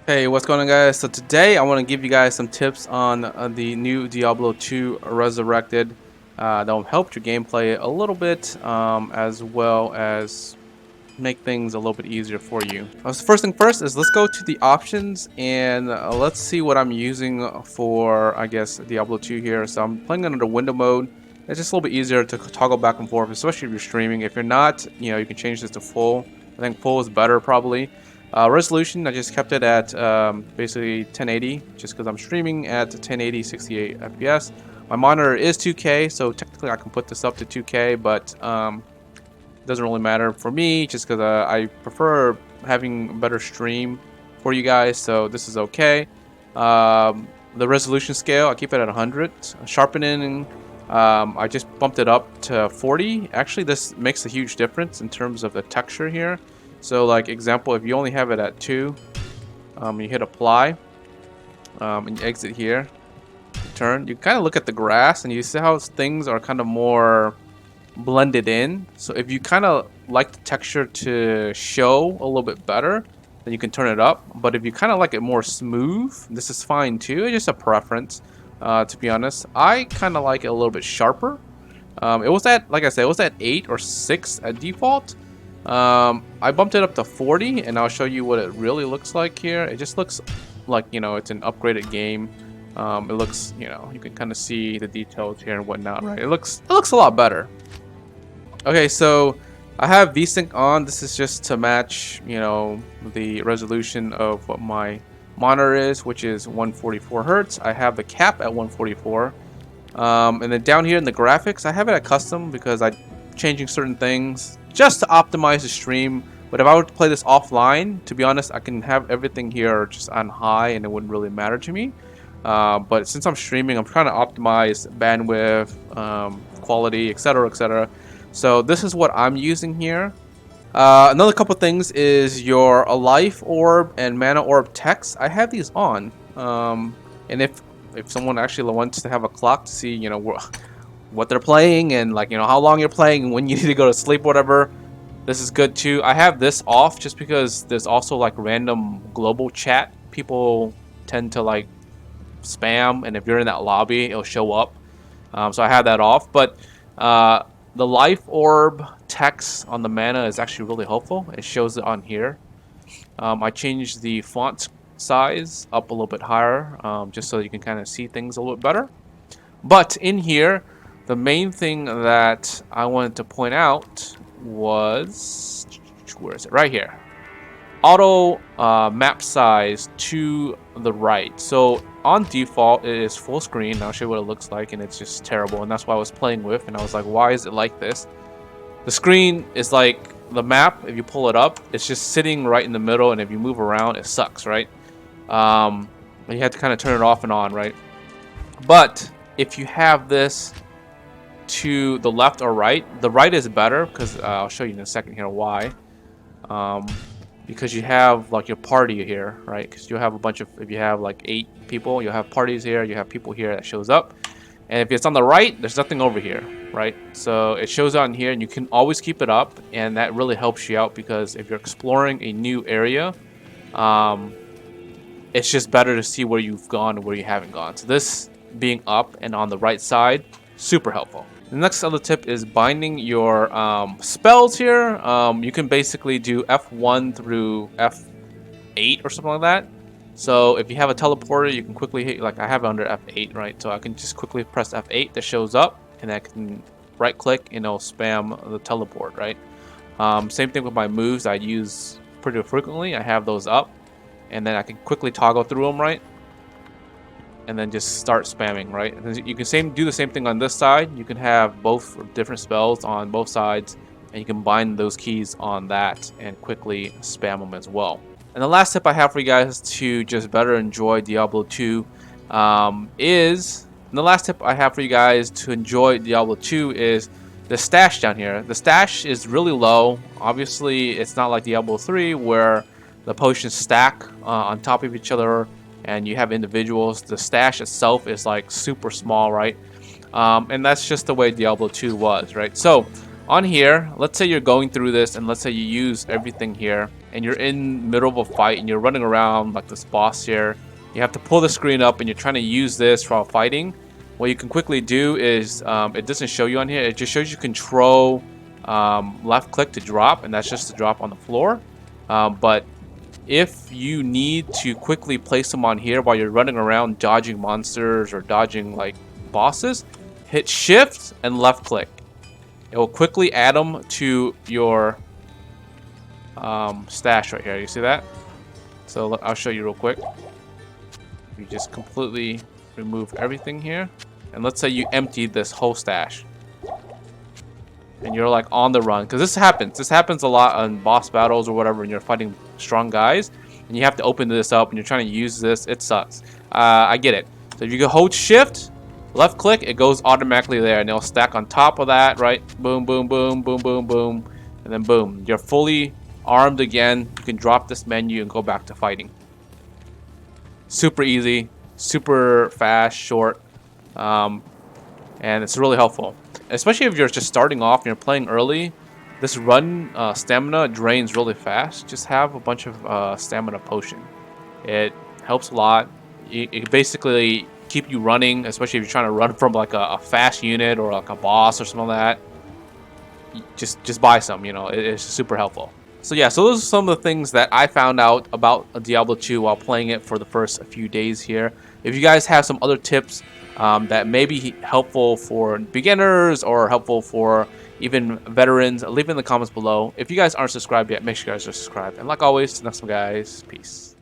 Hey, what's going on, guys? So today I want to give you guys some tips on the new Diablo 2 Resurrected that will help your gameplay a little bit, as well as make things a little bit easier for you. So first thing first is let's go to the options and let's see what I'm using for, I guess, Diablo 2 here. So I'm playing under window mode. It's just a little bit easier to toggle back and forth, especially if you're streaming. If you're not, you can change this to full. I think full is better probably. Resolution, I just kept it at basically 1080 just because I'm streaming at 1080 68 FPS. My monitor is 2K, so technically I can put this up to 2K, but it doesn't really matter for me just because I prefer having a better stream for you guys, so this is okay. The resolution scale, I keep it at 100. Sharpening, I just bumped it up to 40. Actually, this makes a huge difference in terms of the texture here. So, like example, if you only have it at 2, you hit apply, and you exit here, turn. You kind of look at the grass, and you see how things are kind of more blended in. So if you kind of like the texture to show a little bit better, then you can turn it up. But if you kind of like it more smooth, this is fine too. It's just a preference, to be honest. I kind of like it a little bit sharper. It was at, like I said, it was at 8 or 6 at default. I bumped it up to 40, and I'll show you what it really looks like here. It just looks like, it's an upgraded game. It looks, you can kind of see the details here and whatnot, right? It looks a lot better. Okay, so I have VSync on. This is just to match, the resolution of what my monitor is, which is 144 Hertz. I have the cap at 144. And then down here in the graphics, I have it at custom because I'm changing certain things just to optimize the stream. But if I were to play this offline, to be honest, I can have everything here just on high and it wouldn't really matter to me. But since I'm streaming, I'm trying to optimize bandwidth, quality, etc., etc. So this is what I'm using here. Another couple things is your life orb and mana orb text. I have these on, and if someone actually wants to have a clock to see, what they're playing and how long you're playing and when you need to go to sleep, whatever, this is good too. I have this off just because there's also random global chat. People tend to spam, and if you're in that lobby, it'll show up. So I have that off, but the life orb text on the mana is actually really helpful. It shows it on here. I changed the font size up a little bit higher, just so you can kind of see things a little bit better. But in here, the main thing that I wanted to point out was, where is it? Right here. Auto map size to the right. So on default it is full screen. I'll show you what it looks like, and it's just terrible, and that's what I was playing with, and I was like, why is it like this? The screen is like the map. If you pull it up, it's just sitting right in the middle, and if you move around, it sucks, right? You have to kind of turn it off and on, right? But if you have this to the left or right, the right is better because I'll show you in a second here why. Because you have your party here, right? Because you'll have a bunch of, if you have 8 people, you'll have parties here, you have people here that shows up. And if it's on the right, there's nothing over here, right? So it shows on here, and you can always keep it up, and that really helps you out because if you're exploring a new area, it's just better to see where you've gone and where you haven't gone. So this being up and on the right side, super helpful. The next other tip is binding your spells here. You can basically do F1 through F8 or something like that. So if you have a teleporter, you can quickly hit, I have it under F8, right? So I can just quickly press F8 that shows up, and I can right click and it'll spam the teleport, right? Same thing with my moves I use pretty frequently. I have those up, and then I can quickly toggle through them, right? And then just start spamming, right? And you can do the same thing on this side. You can have both different spells on both sides, and you can bind those keys on that and quickly spam them as well. And the last tip I have for you guys to just better enjoy Diablo 2 is the stash down here. The stash is really low. Obviously, it's not like Diablo 3 where the potions stack on top of each other and you have individuals. The stash itself is super small, right? And that's just the way Diablo 2 was, right? So on here, let's say you're going through this, and let's say you use everything here. and you're in middle of a fight and you're running around like this boss here, you have to pull the screen up and you're trying to use this while fighting. What you can quickly do is, it doesn't show you on here, it just shows you control left click to drop, and that's just to drop on the floor. But if you need to quickly place them on here while you're running around dodging monsters or dodging like bosses, hit shift and left click. It will quickly add them to your stash right here. You see that? So I'll show you real quick. You just completely remove everything here, and let's say you emptied this whole stash and you're like on the run, because this happens a lot on boss battles or whatever, and you're fighting strong guys and you have to open this up and you're trying to use this. It sucks. I get it. So if you go hold shift left click, it goes automatically there and it'll stack on top of that, right? Boom, boom, boom, boom, boom, boom, and then boom, you're fully armed again. You can drop this menu and go back to fighting. Super easy, super fast, short, and it's really helpful, especially if you're just starting off and you're playing early. This run stamina drains really fast. Just have a bunch of stamina potion. It helps a lot. It basically keep you running, especially if you're trying to run from like a fast unit or like a boss or something like that. Just buy some, you know, it's super helpful. So yeah, so those are some of the things that I found out about Diablo 2 while playing it for the first few days here. If you guys have some other tips that may be helpful for beginners or helpful for even veterans, leave it in the comments below. If you guys aren't subscribed yet, make sure you guys are subscribed. And like always, till next time, guys, peace.